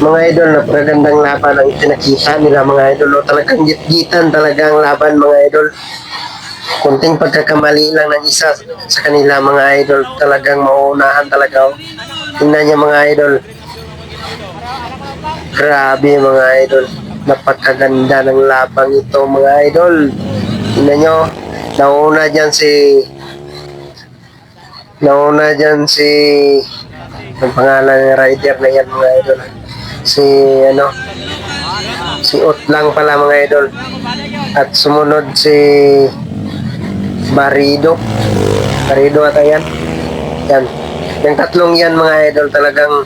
Mga idol, napakagandang laban ang pinakita nila mga idol. O, talagang gitgitan talaga ang laban mga idol. Kunting pagkakamali lang ng isa sa kanila mga idol. Talagang mauunahan talaga. O. Tingnan niyo mga idol. Grabe mga idol. Napakaganda ng labang ito mga idol. Tingnan nyo. Nauna dyan si ang pangalan ng rider na yan mga idol. Si ano si Utlang pala mga idol. At sumunod si Barido. Barido ata yan. Yan. Yung tatlong yan mga idol talagang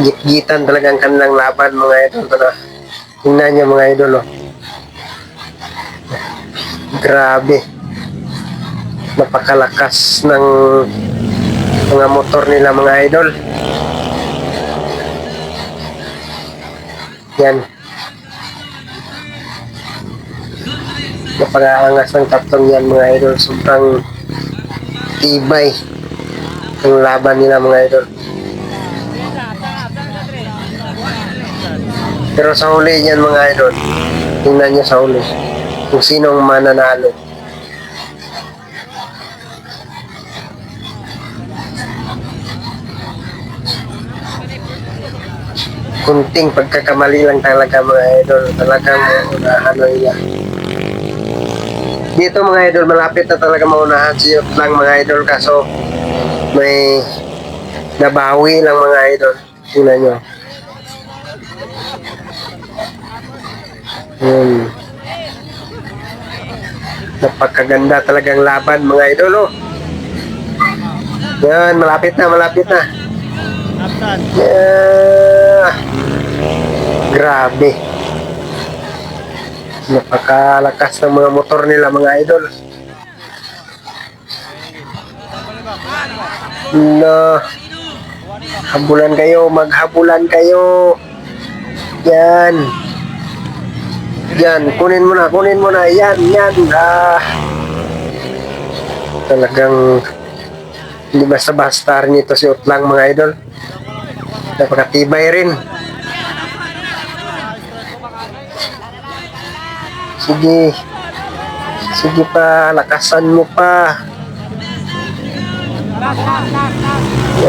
gitgitan talagang kanilang laban mga idol. Tingnan nyo mga idol. Oh. Grabe. Napakalakas ng mga motor nila mga idol. Yan. Napakaangas ng tatlong yan mga idol. Sobrang tibay ang laban nila mga idol. Pero sa huli yan mga idol, tingnan nyo sa huli kung sino ang mananalo. Kunting pagkakamali lang talaga mga idol. Talagang maunahan nila. Dito mga idol, malapit na talaga maunahan si Utlang mga idol. Kaso may nabawi lang mga idol. Tingnan nyo. Napakaganda talagang laban mga idol. Oh. Yan, malapit na. Yeah. Grabe. Napakalakas ng mga motor nila mga idol. No. Maghabulan kayo. Yan. Yan, kunin mo na. Yan. Talagang hindi basta-basta rin ito si Utlang mga idol. Napakatibay rin. Sige pa, lakasan mo pa.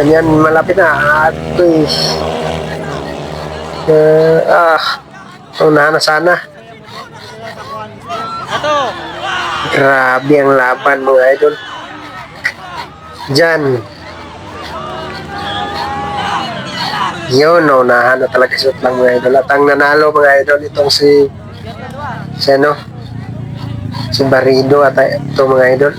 Yan, malapit na. Unahan na sana. Grabe ang laban mga idol. Diyan. Yun, unahan na talaga si Utlang mga idol. At ang nanalo mga idol itong si Barido at ito mga idol.